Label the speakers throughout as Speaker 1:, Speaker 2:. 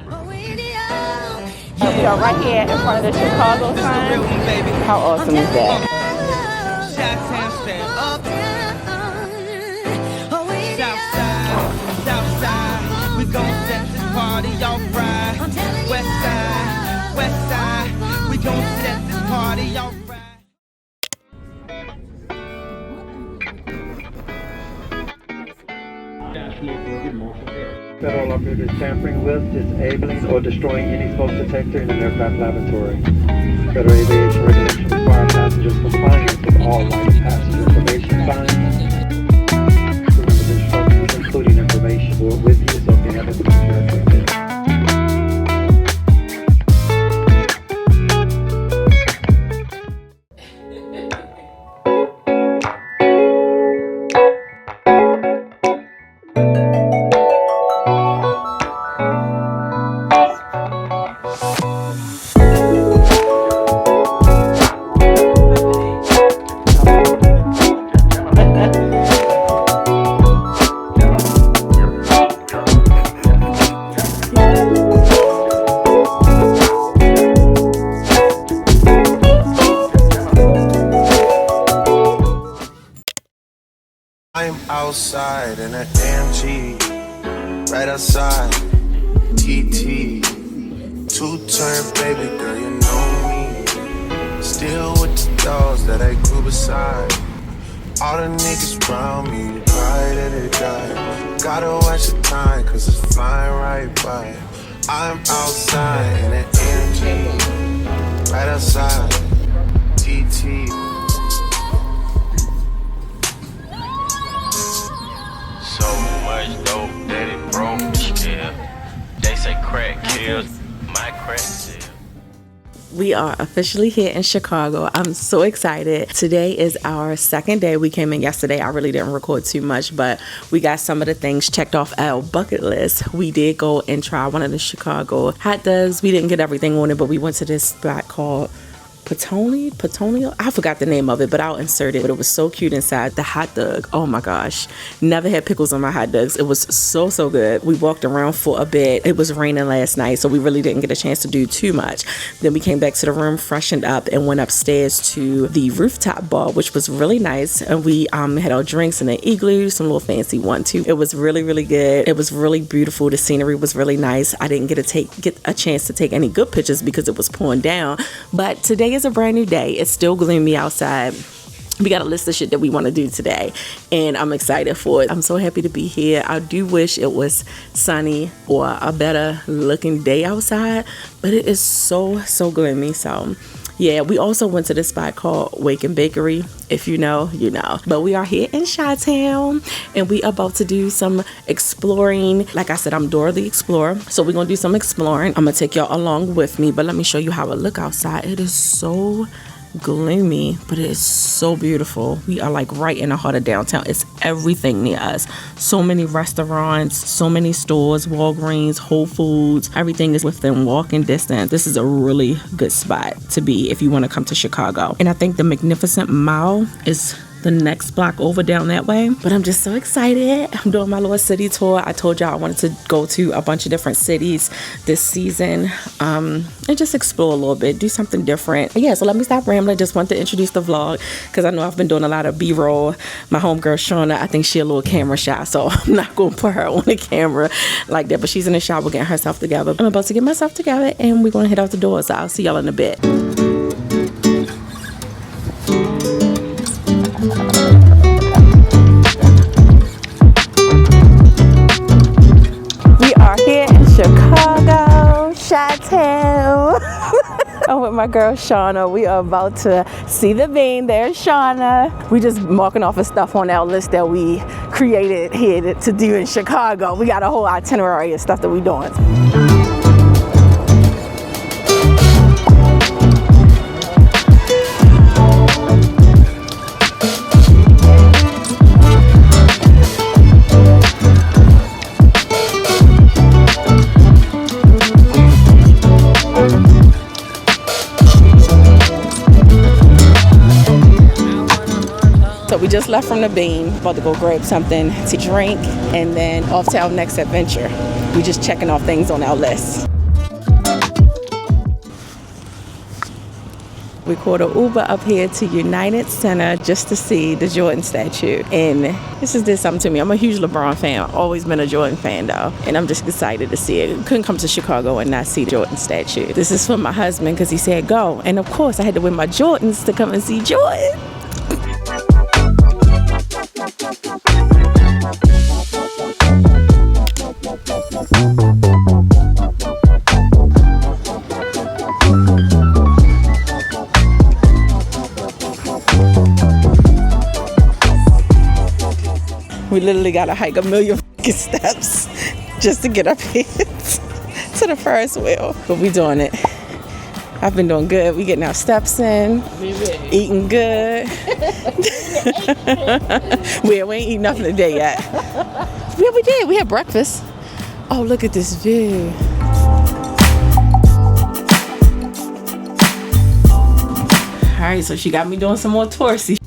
Speaker 1: We are right here in front of the Chicago sign. How awesome is that?
Speaker 2: We gon' set this party off right. West side, we gon' set this party off right.
Speaker 3: Federal operator tampering with, disabling, or destroying any smoke detector in an aircraft laboratory. Federal aviation regulations require passengers compliance with all light passenger information signs. Remember the instructions, including information for with you, so if you have a
Speaker 4: I'm outside in an AMG, right outside, TT, two-turn baby girl, you know me, still with the dogs that I grew beside, all the niggas around me, cry that they die, gotta watch the time, cause it's flying right by, I'm outside in an AMG, right outside, TT.
Speaker 5: Dope that it broke, yeah. They say crack kills, my crack kills.
Speaker 1: We are officially here in Chicago. I'm so excited. Today is our second day. We came in yesterday. I really didn't record too much, but we got some of the things checked off our bucket list. We did go and try one of the Chicago hot dogs. We didn't get everything on it, but we went to this spot called Petonio. I forgot the name of it, but I'll insert it. But it was so cute inside. The hot dog, oh my gosh, never had pickles on my hot dogs. It was so good. We walked around for a bit. It was raining last night, so we really didn't get a chance to do too much. Then we came back to the room, freshened up, and went upstairs to the rooftop bar, which was really nice. And we had our drinks in an igloo, some little fancy one too. It was really good. It was really beautiful. The scenery was really nice. I didn't get a chance to take any good pictures because it was pouring down, but today is a brand new day. It's still gloomy outside. We got a list of shit that we want to do today, and I'm excited for it. I'm so happy to be here. I do wish it was sunny or a better looking day outside, but it is so gloomy. So yeah, we also went to this spot called Waken Bakery. If you know, you know. But we are here in Chi-Town, and we are about to do some exploring. Like I said, I'm Dora the Explorer, so we're gonna do some exploring. I'm gonna take y'all along with me, but let me show you how it look outside. It is so gloomy, but it is so beautiful. We are like right in the heart of downtown. It's everything near us. So many restaurants, so many stores, Walgreens, Whole Foods, everything is within walking distance. This is a really good spot to be if you want to come to Chicago. And I think the Magnificent Mile is the next block over down that way. But I'm just so excited. I'm doing my little city tour. I told y'all I wanted to go to a bunch of different cities this season and just explore a little bit, do something different. Yeah, so let me stop rambling. Just want to introduce the vlog because I know I've been doing a lot of B-roll. My homegirl Shauna, I think she a little camera shy, so I'm not gonna put her on the camera like that, but she's in the shower getting herself together. I'm about to get myself together and we're gonna head out the door, so I'll see y'all in a bit. Chicago, Chi-Town. I'm with my girl Shauna. We are about to see the bean. There's Shauna. We just marking off the stuff on our list that we created here to do in Chicago. We got a whole itinerary of stuff that we doing. We just left from the Bean, about to go grab something to drink, and then off to our next adventure. We just checking off things on our list. We called an Uber up here to United Center just to see the Jordan statue. And this just did something to me. I'm a huge LeBron fan. Always been a Jordan fan though. And I'm just excited to see it. Couldn't come to Chicago and not see the Jordan statue. This is for my husband because he said go. And of course I had to wear my Jordans to come and see Jordan. We literally gotta hike 1,000,000 steps just to get up here to the Ferris wheel. But we doing it. I've been doing good. We getting our steps in, eating good. We ain't eating nothing today yet. Yeah, we did. We had breakfast. Oh, look at this view. All right, so she got me doing some more touristy.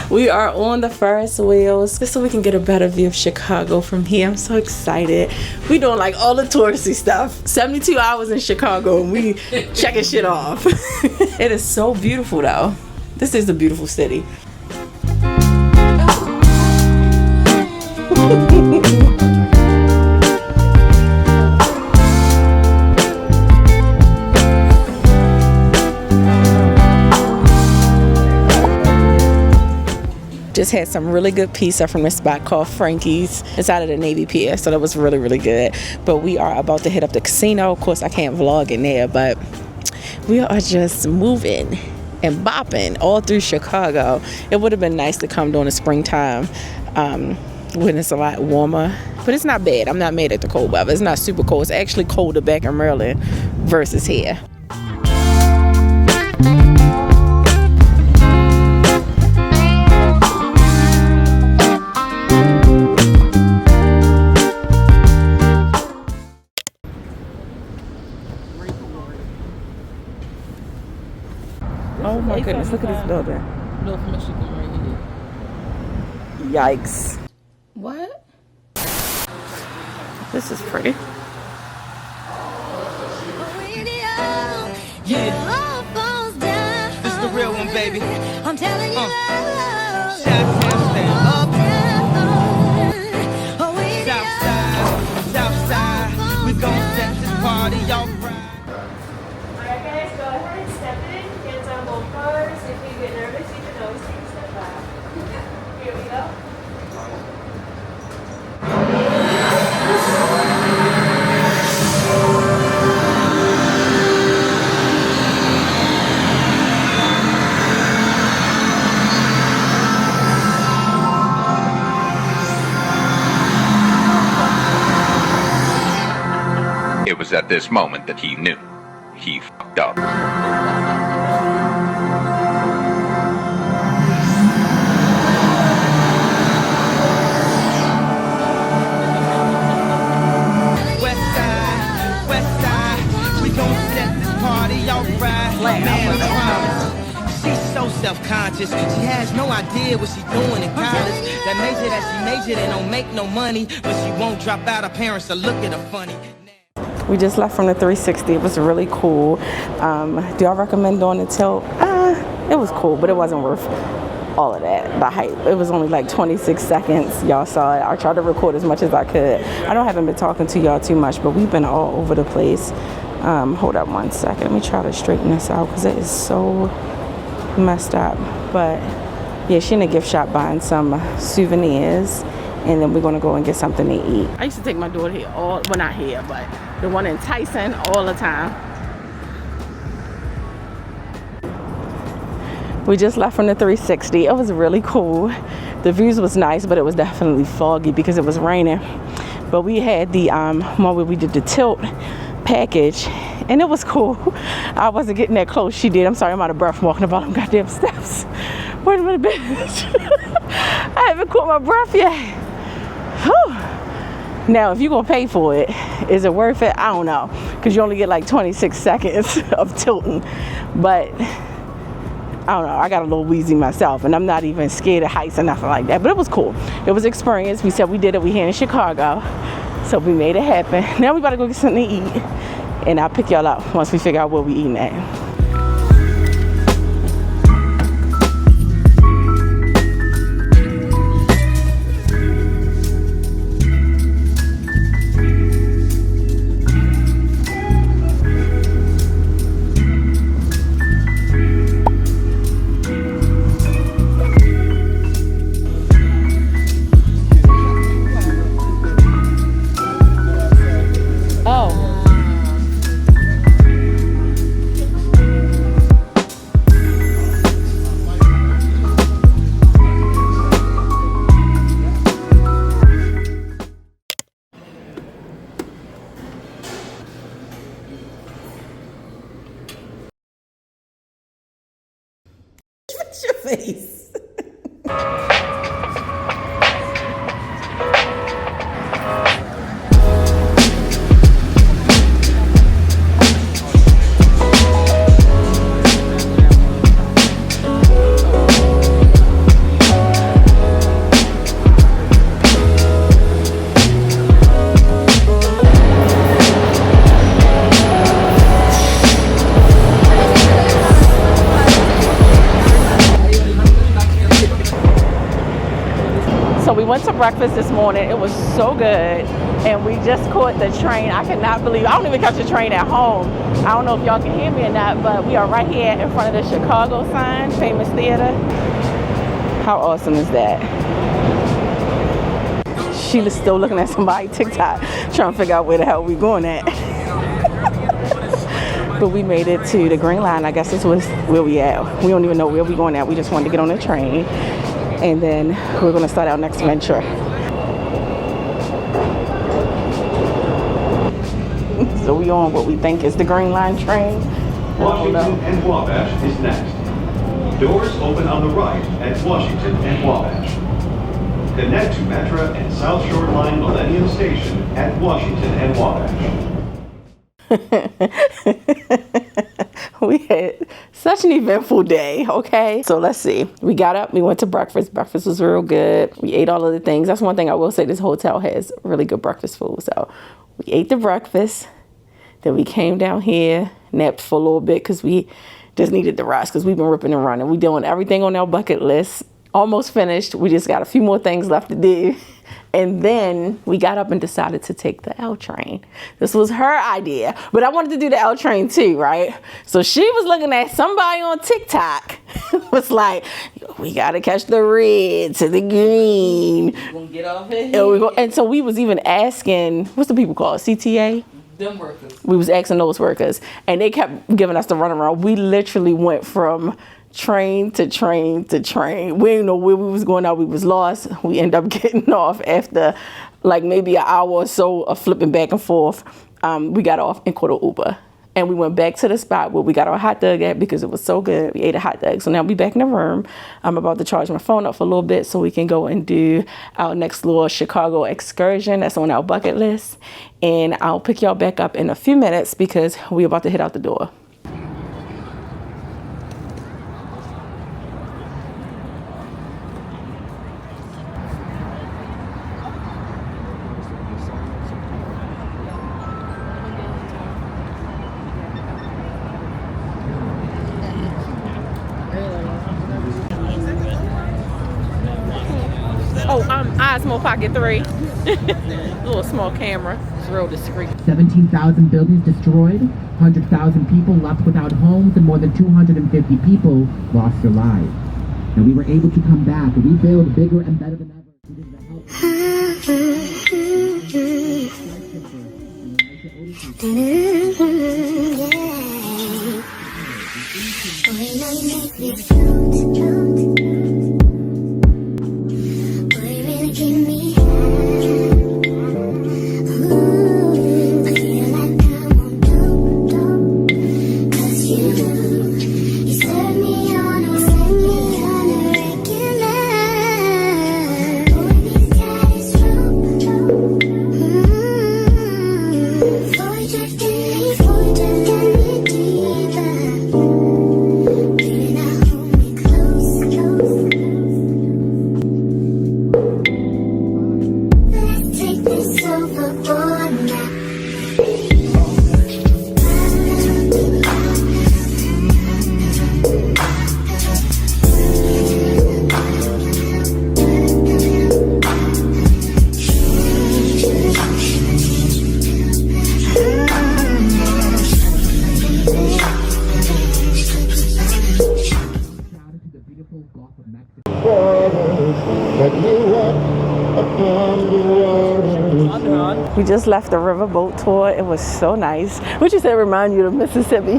Speaker 1: We are on the Ferris wheels just so we can get a better view of Chicago from here. I'm so excited. We doing like all the touristy stuff. 72 hours in Chicago and we checking shit off. It is so beautiful though. This is a beautiful city. Just had some really good pizza from this spot called Frankie's. It's out of the Navy Pier, so that was really, really good. But we are about to hit up the casino. Of course, I can't vlog in there, but we are just moving and bopping all through Chicago. It would have been nice to come during the springtime when it's a lot warmer, but it's not bad. I'm not mad at the cold weather. It's not super cold. It's actually colder back in Maryland versus here. Oh my goodness, look at this building.
Speaker 6: North Michigan right here.
Speaker 1: Yikes.
Speaker 6: What?
Speaker 1: This is pretty.
Speaker 2: Yeah. This is the real one, baby.
Speaker 7: I'm telling you.
Speaker 2: Southside, we gon' set this party off right.
Speaker 8: Alright guys, go ahead and step in. Hands on both cars. If you get nervous, you can always take a step back. Here we go.
Speaker 9: It was at this moment that he knew he fucked up.
Speaker 2: West side, we gon' set this party off right. Man, I promise. She's so self-conscious. She has no idea what she's doing in college. That major that she majored in don't make no money, but she won't drop out. Her parents will look at her funny.
Speaker 1: We just left from the 360. It was really cool. Do I recommend doing the tilt? It was cool, but it wasn't worth all of that. The hype. It was only like 26 seconds. Y'all saw it. I tried to record as much as I could. I haven't been talking to y'all too much, but we've been all over the place. Hold up one second. Let me try to straighten this out because it is so messed up. But yeah, she in a gift shop buying some souvenirs. And then we're gonna go and get something to eat. I used to take my daughter here not here, but the one in Tyson all the time. We just left from the 360. It was really cool. The views was nice, but it was definitely foggy because it was raining. But we had the one where we did the tilt package, and it was cool. I wasn't getting that close. She did. I'm sorry, I'm out of breath walking about them goddamn steps. Wait a minute, bitch. I haven't caught my breath yet. Whew. Now, if you're gonna pay for it, is it worth it? I don't know, because you only get like 26 seconds of tilting. But I don't know, I got a little wheezy myself, and I'm not even scared of heights or nothing like that. But it was cool. It was an experience. We said we did it. We here in Chicago, so we made it happen. Now we about to go get something to eat, and I'll pick y'all up once we figure out where we eating at. your face. So we went to breakfast this morning. It was so good. And we just caught the train. I cannot believe, I don't even catch a train at home. I don't know if y'all can hear me or not, but we are right here in front of the Chicago sign, famous theater. How awesome is that? Sheila's still looking at somebody TikTok, trying to figure out where the hell we going at. But we made it to the Green Line. I guess this was where we at. We don't even know where we going at. We just wanted to get on the train. And then we're going to start our next venture. So we on what we think is the Green Line train.
Speaker 7: Washington and Wabash is next. Doors open on the right at Washington and Wabash. Connect to Metra and South Shore Line Millennium Station at Washington and Wabash.
Speaker 1: We had such an eventful day, okay? So let's see. We got up, we went to breakfast. Breakfast was real good. We ate all of the things. That's one thing I will say, this hotel has really good breakfast food. So we ate the breakfast. Then we came down here, napped for a little bit because we just needed the rest because we've been ripping and running. We doing everything on our bucket list. Almost finished. We just got a few more things left to do. And then we got up and decided to take the L train. This was her idea, but I wanted to do the L train too, right? So she was looking at somebody on TikTok, was like, we gotta catch the red to the green.
Speaker 6: We're gonna get off here.
Speaker 1: And so we was even asking, what's the people called, CTA?
Speaker 6: Them workers.
Speaker 1: We was asking those workers, and they kept giving us the runaround. We literally went from train to train to train. We didn't know where we was going out. We was lost. We ended up getting off after like maybe an hour or so of flipping back and forth. We got off and caught an Uber. And we went back to the spot where we got our hot dog at because it was so good. We ate a hot dog. So now we back in the room. I'm about to charge my phone up for a little bit so we can go and do our next little Chicago excursion that's on our bucket list. And I'll pick y'all back up in a few minutes because we're about to head out the door. Osmo Pocket 3. Little small camera. It's real discreet.
Speaker 10: 17,000 buildings destroyed, 100,000 people left without homes, and more than 250 people lost their lives. And we were able to come back, rebuild bigger and better than ever.
Speaker 1: We just left the riverboat tour. It was so nice. What you said remind you of Mississippi?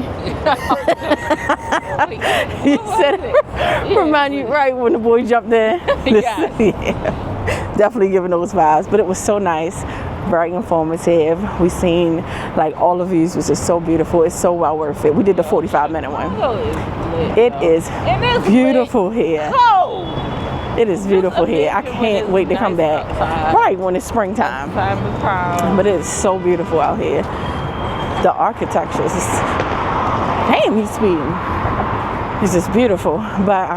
Speaker 1: You said it remind you right when the boy jumped in. Yeah. Definitely giving those vibes, but it was so nice. very informative. We seen like all of these, was just so beautiful. It's so well worth it. We did the 45-minute one. It is beautiful here. It is beautiful here. I can't wait to come back. Right when it's springtime. But it is so beautiful out here. The architecture is just, damn, he's speeding. It's just beautiful. But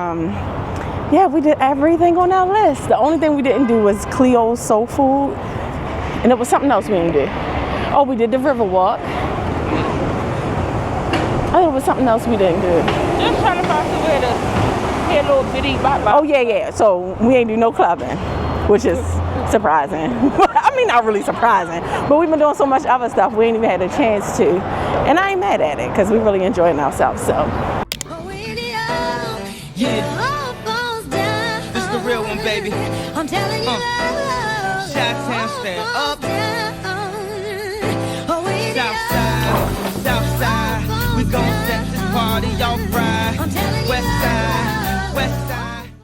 Speaker 1: yeah, we did everything on our list. The only thing we didn't do was Cleo's Soul Food. And it was something else we didn't do. Oh, we did the river walk. Oh, it was something else we didn't do.
Speaker 6: Just trying to find somewhere to get a little bitty bye-bye.
Speaker 1: Oh, yeah. So we ain't do no clubbing, which is surprising. I mean, not really surprising, but we've been doing so much other stuff, we ain't even had a chance to. And I ain't mad at it, because we really enjoying ourselves, so.
Speaker 2: Yeah. This the real one, baby. I'm telling you. Chi-town stand up. Southside, we gon' set this party off right. West side.